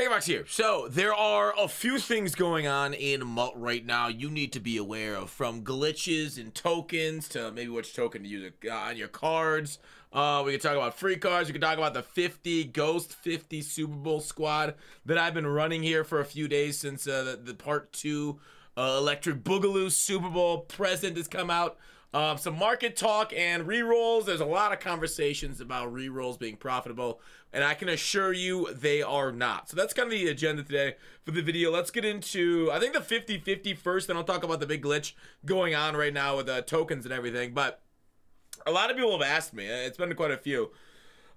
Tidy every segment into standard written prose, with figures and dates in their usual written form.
Megabox here. So, there are a few things going on in MUT right now you need to be aware of, from glitches and tokens to maybe which token to use on your cards. We can talk about free cards. We can talk about the 50 Ghost 50 Super Bowl squad that I've been running here for a few days since the Part 2 Electric Boogaloo Super Bowl present has come out. Some market talk and re-rolls. There's a lot of conversations about re-rolls being profitable, and I can assure you they are not. So that's kind of the agenda today for the video. Let's get into, I think, the 50-50 first, then I'll talk about the big glitch going on right now with tokens and everything. But a lot of people have asked me, it's been quite a few,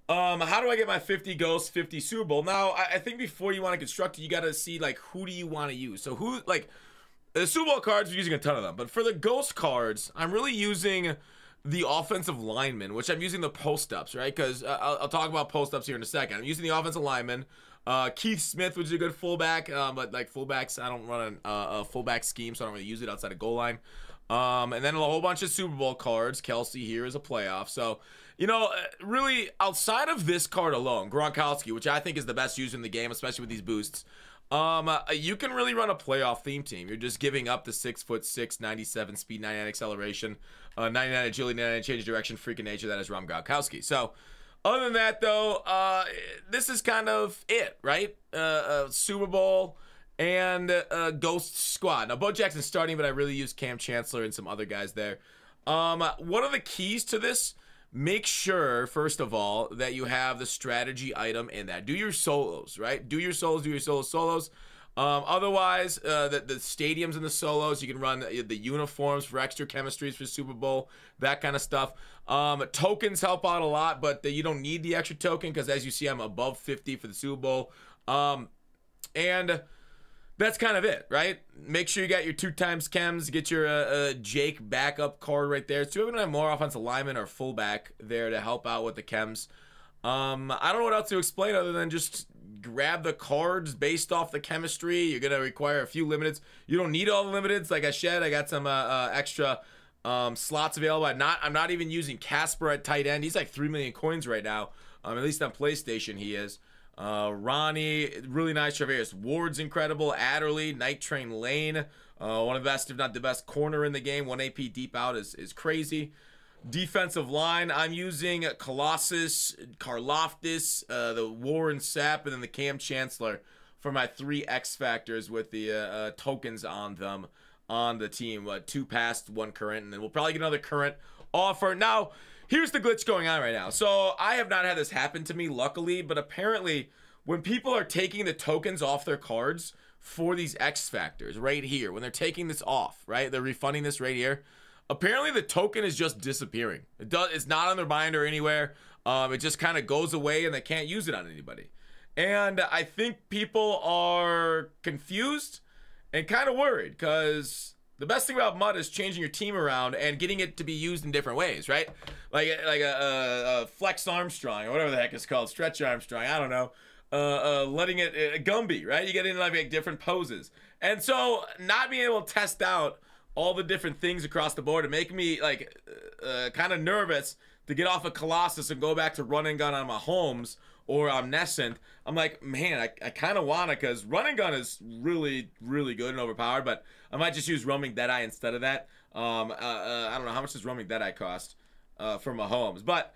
how do I get my 50 Ghost 50 Super Bowl? Now, I think before you want to construct it, you got to see, like, who do you want to use? So who, like, the Super Bowl cards, we're using a ton of them. But for the Ghost cards, I'm really using the offensive lineman, which I'm using the post-ups, right? Because I'll talk about post-ups here in a second. I'm using the offensive lineman. Keith Smith, which is a good fullback. But, like, fullbacks, I don't run a fullback scheme, so I don't really use it outside of goal line. And then a whole bunch of Super Bowl cards. Kelsey here is a playoff. So, you know, really, outside of this card alone, Gronkowski, which I think is the best user in the game, especially with these boosts, you can really run a playoff theme team. You're just giving up the 6'6", 97 speed, 99 acceleration, 99 agility, 99 change of direction, freaking nature. That is Rob Gronkowski. So, other than that, though, this is kind of it, right? Super Bowl and Ghost squad. Now, Bo Jackson's starting, but I really use Cam Chancellor and some other guys there. One of the keys to this, make sure, first of all, that you have the strategy item in that. Do your solos, right? Do your solos, do your solos. Otherwise, the stadiums and the solos, you can run the uniforms for extra chemistries for Super Bowl, that kind of stuff. Tokens help out a lot, but you don't need the extra token because, as you see, I'm above 50 for the Super Bowl. And that's kind of it, right? Make sure you got your 2x chems. Get your Jake backup card right there. So you're going to have more offensive lineman or fullback there to help out with the chems. I don't know what else to explain other than just grab the cards based off the chemistry. You're going to require a few limiteds. You don't need all the limiteds. Like I said, I got some extra slots available. I'm not even using Casper at tight end. He's like 3 million coins right now. At least on PlayStation he is. Ronnie, really nice. Travis Ward's incredible. Adderley, Night Train Lane, one of the best, if not the best, corner in the game. 1 AP deep out is crazy. Defensive line, I'm using Colossus, Karlaftis, the Warren Sapp, and then the Cam Chancellor for my 3 X factors with the tokens on them on the team. 2 past, 1 current, and then we'll probably get another current offer. Now, here's the glitch going on right now. So I have not had this happen to me, luckily, but apparently when people are taking the tokens off their cards for these X factors right here, when they're taking this off, right, they're refunding this right here, apparently the token is just disappearing. It's not on their binder anywhere. It just kind of goes away and they can't use it on anybody. And I think people are confused and kind of worried because the best thing about MUT is changing your team around and getting it to be used in different ways, right? Like a Flex Armstrong or whatever the heck it's called, Stretch Armstrong, I don't know. Letting it Gumby, right? You get in like different poses. And so not being able to test out all the different things across the board and make me like kind of nervous to get off of Colossus and go back to run and gun on my Holmes or Omniscient. I'm like, man, I kind of want it because run and gun is really, really good and overpowered, but I might just use Roaming Deadeye instead of that. I don't know, how much does Roaming Deadeye cost for Mahomes? But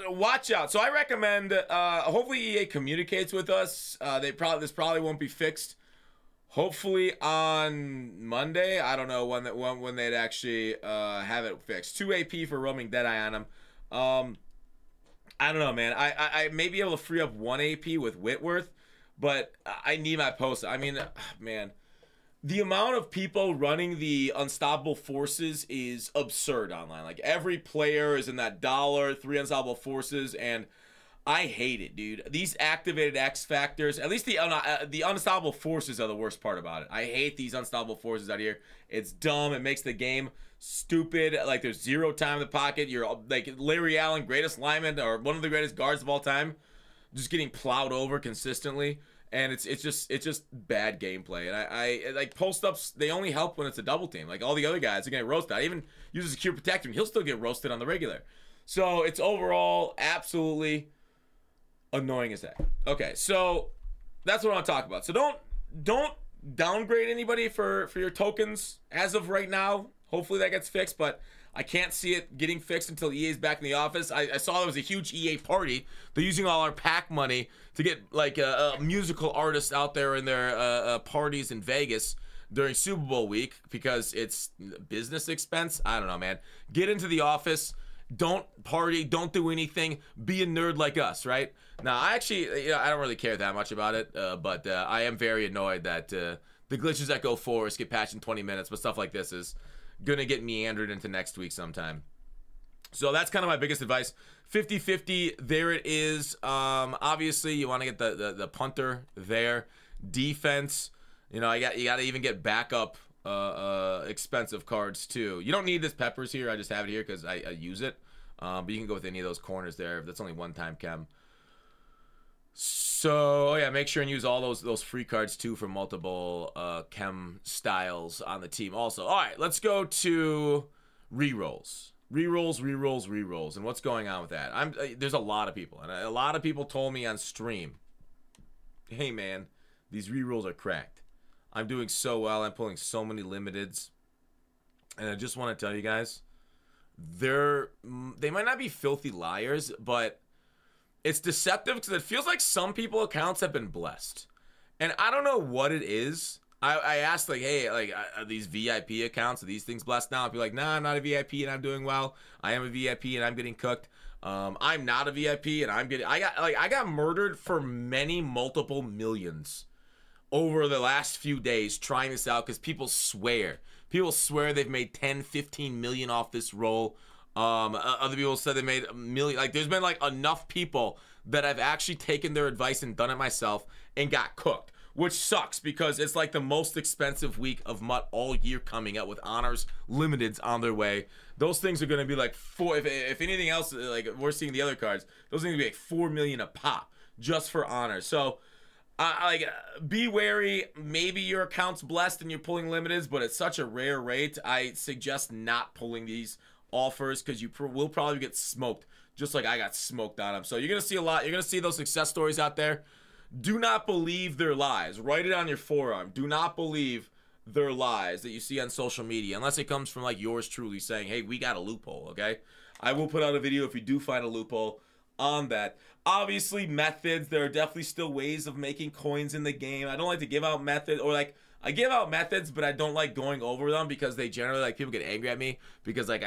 watch out. So I recommend, hopefully EA communicates with us. This probably won't be fixed. Hopefully on Monday. I don't know when they'd actually have it fixed. 2 AP for Roaming Deadeye on them. I don't know, man. I may be able to free up 1 AP with Whitworth, but I need my post. I mean, man, the amount of people running the Unstoppable Forces is absurd online. Like, every player is in that $3 Unstoppable Forces, and I hate it, dude. These activated X factors, at least the Unstoppable Forces are the worst part about it. I hate these Unstoppable Forces out here. It's dumb. It makes the game stupid. Like, there's 0 time in the pocket. You're like Larry Allen, greatest lineman or one of the greatest guards of all time, just getting plowed over consistently. And it's just bad gameplay. And I like post-ups, they only help when it's a double team. Like, all the other guys are getting roasted. I even use a secure protector and he'll still get roasted on the regular. So it's overall absolutely annoying as heck. Okay, so that's what I want to talk about. So don't downgrade anybody for your tokens as of right now. Hopefully that gets fixed, but I can't see it getting fixed until EA's back in the office. I saw there was a huge EA party. They're using all our pack money to get like musical artists out there in their parties in Vegas during Super Bowl week because it's business expense. I don't know, man. Get into the office. Don't party. Don't do anything. Be a nerd like us, right? Now, I actually, I don't really care that much about it, but I am very annoyed that the glitches that go forward get patched in 20 minutes, but stuff like this is gonna get meandered into next week sometime. So that's kind of my biggest advice. 50-50, there it is. Obviously, you want to get the punter there. Defense, you got to even get backup expensive cards too. You don't need this Peppers here. I just have it here because I use it. But you can go with any of those corners there. That's only one time chem. So yeah, make sure and use all those free cards too for multiple chem styles on the team. Also, all right, let's go to rerolls, and what's going on with that? There's a lot of people, and a lot of people told me on stream, hey man, these rerolls are cracked. I'm doing so well. I'm pulling so many limiteds, and I just want to tell you guys, they might not be filthy liars, but it's deceptive because it feels like some people accounts have been blessed, and I don't know what it is. I asked like, hey, like, are these VIP accounts, are these things blessed now? I'd be like, nah, I'm not a VIP and I'm doing well. I am a VIP and I'm getting cooked. I'm not a VIP and I got murdered for multiple millions over the last few days trying this out because people swear they've made 10-15 million off this roll. Other people said they made $1 million. Like, there's been like enough people that I've actually taken their advice and done it myself and got cooked, which sucks because it's like the most expensive week of MUT all year coming up with honors limiteds on their way. Those things are going to be like if anything else, like we're seeing the other cards, those things are going to be like 4 million a pop just for honors. So be wary. Maybe your account's blessed and you're pulling limiteds, but it's such a rare rate. I suggest not pulling these offers because you will probably get smoked just like I got smoked on them. So you're going to see a lot. You're going to see those success stories out there. Do not believe their lies. Write it on your forearm. Do not believe their lies that you see on social media unless it comes from like yours truly saying, hey, we got a loophole, okay? I will put out a video if you do find a loophole on that. Obviously, methods. There are definitely still ways of making coins in the game. I don't like to give out methods, or like I give out methods, but I don't like going over them because they generally, like, people get angry at me because like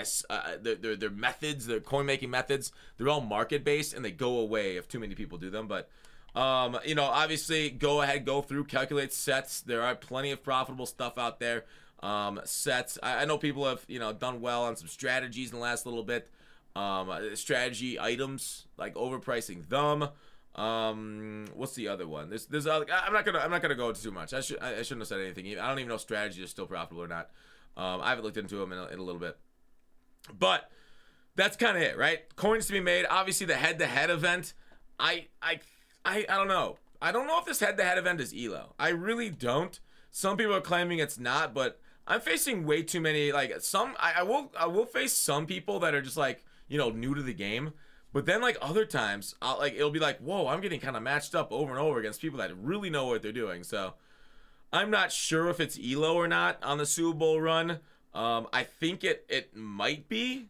their methods, their coin making methods, they're all market based and they go away if too many people do them. But obviously, go ahead, go through, calculate sets. There are plenty of profitable stuff out there. Sets. I know people have done well on some strategies in the last little bit. Strategy items, like overpricing them. What's the other one? There's I'm not gonna go into too much. I shouldn't have said anything. I don't even know if strategy is still profitable or not. I haven't looked into them in a little bit, but that's kind of it, right? Coins to be made. Obviously, the head-to-head event. I don't know. I don't know if this head-to-head event is ELO. I really don't. Some people are claiming it's not, but I'm facing way too many. Like I will face some people that are just like new to the game. But then, like, other times, it'll be like, whoa, I'm getting kind of matched up over and over against people that really know what they're doing. So, I'm not sure if it's ELO or not on the Super Bowl run. I think it might be.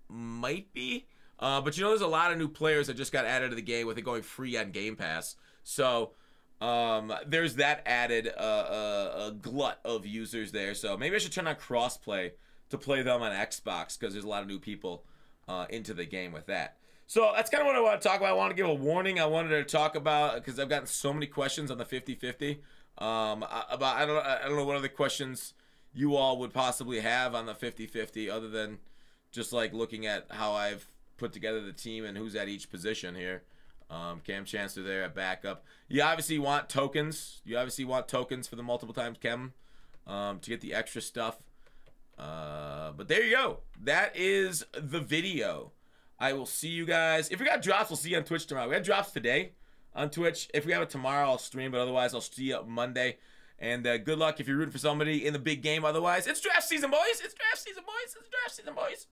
But, there's a lot of new players that just got added to the game with it going free on Game Pass. So, there's that added a glut of users there. So, maybe I should turn on crossplay to play them on Xbox because there's a lot of new people into the game with that. So that's kind of what I want to talk about. I want to give a warning. I wanted to talk about, because I've gotten so many questions on the 50-50. I don't know what other questions you all would possibly have on the 50-50 other than just like looking at how I've put together the team and who's at each position here. Cam Chancellor there at backup. You obviously want tokens. You obviously want tokens for the multiple times chem to get the extra stuff. But there you go. That is the video. I will see you guys. If we got drops, we'll see you on Twitch tomorrow. We had drops today on Twitch. If we have it tomorrow, I'll stream. But otherwise, I'll see you Monday. And good luck if you're rooting for somebody in the big game. Otherwise, it's draft season, boys. It's draft season, boys. It's draft season, boys.